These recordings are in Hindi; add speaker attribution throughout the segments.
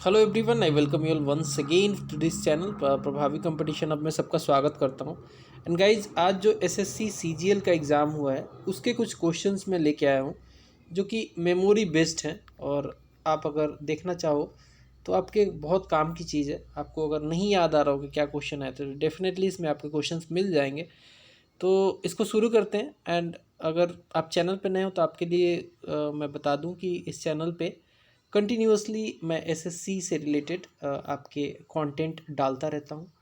Speaker 1: Hello everyone, I welcome you all once again to this channel Prabhavi competition. अब मैं सबका स्वागत करता हूं। एंड गाइज, आज जो एसएससी सीजीएल का एग्ज़ाम हुआ है उसके कुछ क्वेश्चंस मैं लेके आया हूं जो कि मेमोरी बेस्ड हैं। और आप अगर देखना चाहो तो आपके बहुत काम की चीज़ है। आपको अगर नहीं याद आ रहा हो कि क्या क्वेश्चन है तो डेफिनेटली इसमें आपके क्वेश्चंस मिल जाएंगे। तो इसको शुरू करते हैं। एंड अगर आप चैनल पर नए हो तो आपके लिए मैं बता दूं कि इस चैनल पे कंटिन्यूसली मैं एसएससी से रिलेटेड आपके कंटेंट डालता रहता हूँ।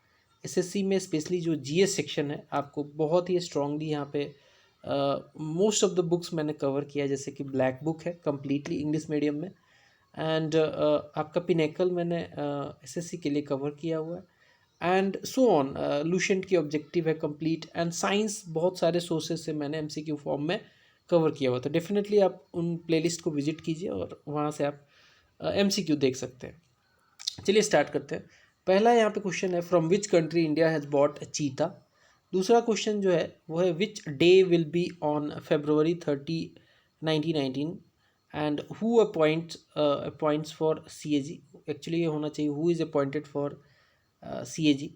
Speaker 1: एसएससी में स्पेशली जो जीएस सेक्शन है आपको बहुत ही स्ट्रांगली यहाँ पे मोस्ट ऑफ द बुक्स मैंने कवर किया है। जैसे कि ब्लैक बुक है कम्प्लीटली इंग्लिश मीडियम में। एंड आपका पिनेकल मैंने एसएससी के लिए कवर किया हुआ है। एंड सो ऑन, लूसेंट की ऑब्जेक्टिव है कंप्लीट। एंड साइंस बहुत सारे सोर्सेज से मैंने एमसीक्यू फॉर्म में कवर किया हुआ। तो डेफिनेटली आप उन प्लेलिस्ट को विजिट कीजिए और वहाँ से आप एमसीक्यू देख सकते हैं। चलिए स्टार्ट करते हैं। पहला यहाँ पे क्वेश्चन है, from which country India has bought cheetah. दूसरा क्वेश्चन जो है वो है, which day will be on February 30, 1919 and who appoints for CAG। Actually ये होना चाहिए who is appointed for CAG।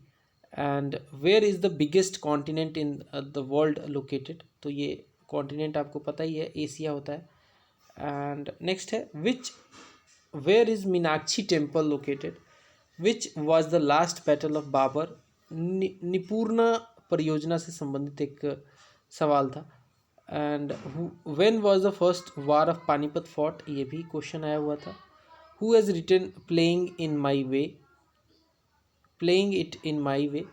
Speaker 1: And where is the biggest continent in the world located. तो ये कॉन्टिनेंट आपको पता ही है, एशिया होता है। एंड नेक्स्ट है, which where is Meenakshi temple located, which was the last battle of Babar. Nipurna परियोजना से संबंधित एक सवाल था। And when was the first war of Panipat fought, ये भी क्वेश्चन आया हुआ था। Who has written playing in my way, playing it in my way,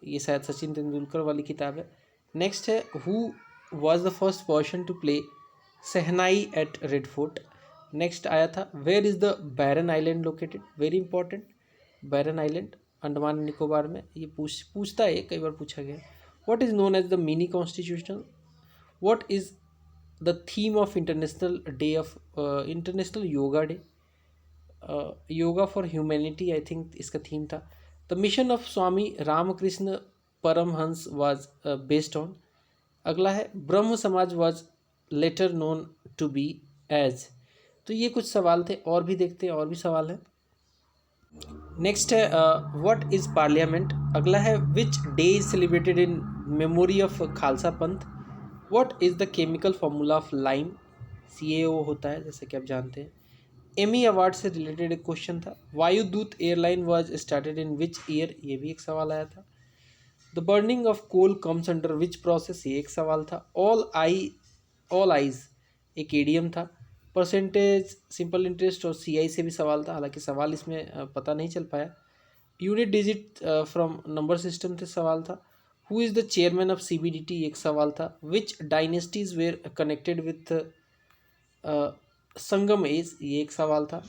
Speaker 1: ये शायद सचिन तेंदुलकर वाली किताब है। नेक्स्ट है, who was the first person to play shehnai at red fort. Next आया था, where is the Barren Island located. Very important, Barren Island Andaman Nicobar में। ये पूछता है, कई बार पूछा गया। What is known as the mini constitution. What is the theme of international yoga day. Yoga for humanity I think इसका थीम था। The mission of Swami Ramakrishna Paramhansa was based on. अगला है, Brahmo Samaj was later known to be as. तो ये कुछ सवाल थे, और भी देखते हैं, और भी सवाल हैं। नेक्स्ट है, व्हाट इज़ पार्लियामेंट। अगला है, which day is celebrated in memory of Khalsa Panth. What is the chemical formula of lime. CaO होता है जैसे कि आप जानते हैं। एमी अवार्ड से रिलेटेड एक क्वेश्चन था। Vayudoot airline was started in which year, ये भी एक सवाल आया था। The burning of coal comes under which process, ये एक सवाल था। ऑल आइज एक एडीएम था। परसेंटेज, सिंपल इंटरेस्ट और CI से भी सवाल था, हालांकि सवाल इसमें पता नहीं चल पाया। Unit digit from number system से सवाल था। Who is the chairman of CBDT, एक सवाल था। Which dynasties were connected with Sangam age, ये एक सवाल था।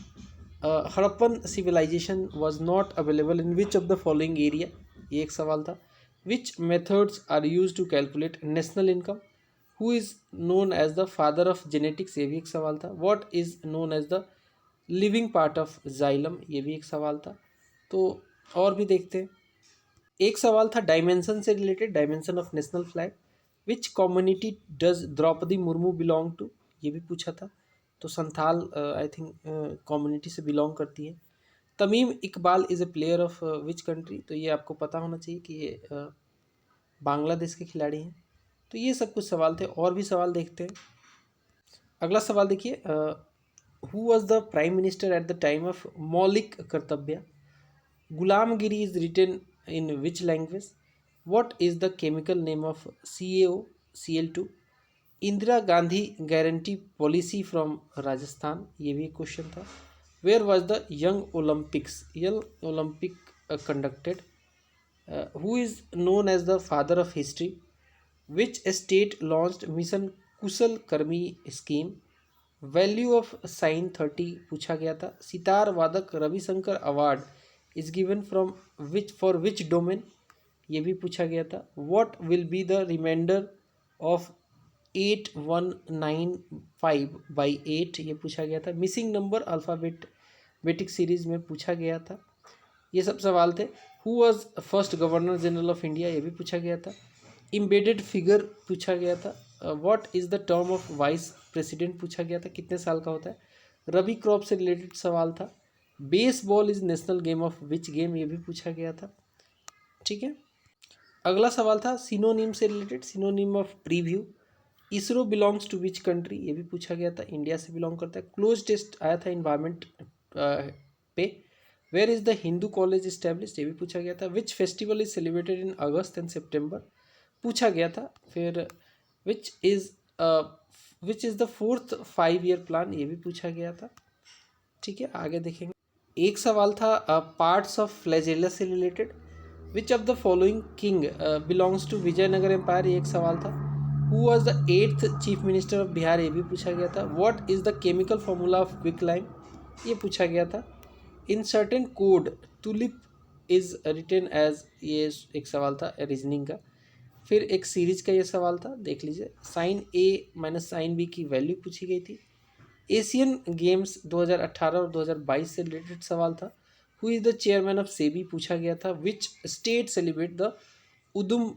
Speaker 1: Harappan civilisation was not available in which of the following area, ये एक सवाल था। Which methods are use to calculate national income. Who is known as the father of genetics, ये भी एक सवाल था। What is known as the living part of xylem, ये भी एक सवाल था। तो और भी देखते हैं। एक सवाल था डायमेंशन से related, dimension of national flag. Which community does Draupadi Murmu belong to, ये भी पूछा था। तो संथाल आई थिंक कम्युनिटी से बिलोंग करती है। Tamim Iqbal is a player of which country, तो ये आपको पता होना चाहिए कि ये बांग्लादेश के खिलाड़ी हैं। तो ये सब कुछ सवाल थे, और भी सवाल देखते हैं। अगला सवाल देखिए, who was the prime minister at the time of मौलिक कर्तव्य। Gulamgiri is written in which language. What is the chemical name of CaO Cl2। Indira Gandhi guarantee policy from Rajasthan, ये भी एक क्वेश्चन था। Where was the young Olympic conducted. Who is known as the father of history. Which state launched mission Kushal Karmi scheme. Value of sine 30 पूछा गया था। सितार वादक Ravishankar award is given from which for which domain, ये भी पूछा गया था। What will be the reminder of 8195/8, ये पूछा गया था। मिसिंग नंबर अल्फ़ाबेटिक सीरीज में पूछा गया था। ये सब सवाल थे। Who was first governor general of India, ये भी पूछा गया था। इम्बेडेड फिगर पूछा गया था। What is the term of vice president पूछा गया था, कितने साल का होता है। रबी क्रॉप से रिलेटेड सवाल था। Baseball is national game of which game, ये भी पूछा गया था। ठीक है, अगला सवाल था सिनोनिम से related, synonym of preview. ISRO belongs to which country, ये भी पूछा गया था, इंडिया से बिलोंग करता है। क्लोज टेस्ट आया था इन्वायरमेंट पे। Where is the Hindu college established, ये भी पूछा गया था। Which festival is celebrated in August and September, पूछा गया था। फिर which is the fourth 5 year plan, ये भी पूछा गया था। ठीक है, आगे देखेंगे। एक सवाल था पार्ट्स ऑफ फ्लैजेला से related. Which of the following king belongs to Vijayanagara empire, ये एक सवाल था। Who was the 8th chief minister of Bihar, ये भी पूछा गया था। What is the chemical formula of quick lime, ये पूछा गया था। In certain code tulip is written as, ये एक सवाल था रीजनिंग का। फिर एक सीरीज का ये सवाल था, देख लीजिए। साइन ए माइनस साइन बी की वैल्यू पूछी गई थी। एशियन गेम्स 2018 और 2022 से रिलेटेड सवाल था। Who is the chairman of SEBI, पूछा गया था। Which state celebrate the Udum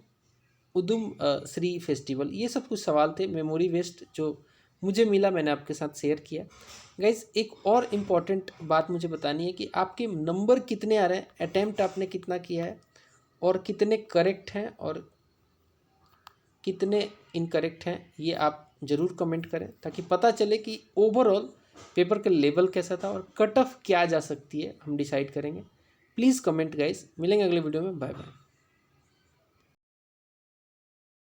Speaker 1: Udum Shri festival, ये सब कुछ सवाल थे मेमोरी वेस्ट जो मुझे मिला, मैंने आपके साथ शेयर किया। गाइज एक और इम्पॉर्टेंट बात मुझे बतानी है कि आपके नंबर कितने आ रहे हैं, अटैम्प्ट आपने कितना किया है, और कितने करेक्ट हैं और कितने इनकरेक्ट हैं, ये आप ज़रूर कमेंट करें ताकि पता चले कि ओवरऑल पेपर का लेवल कैसा था और कट ऑफ क्या जा सकती है, हम डिसाइड करेंगे। प्लीज़ कमेंट गाइस, मिलेंगे अगले वीडियो में, बाय बाय।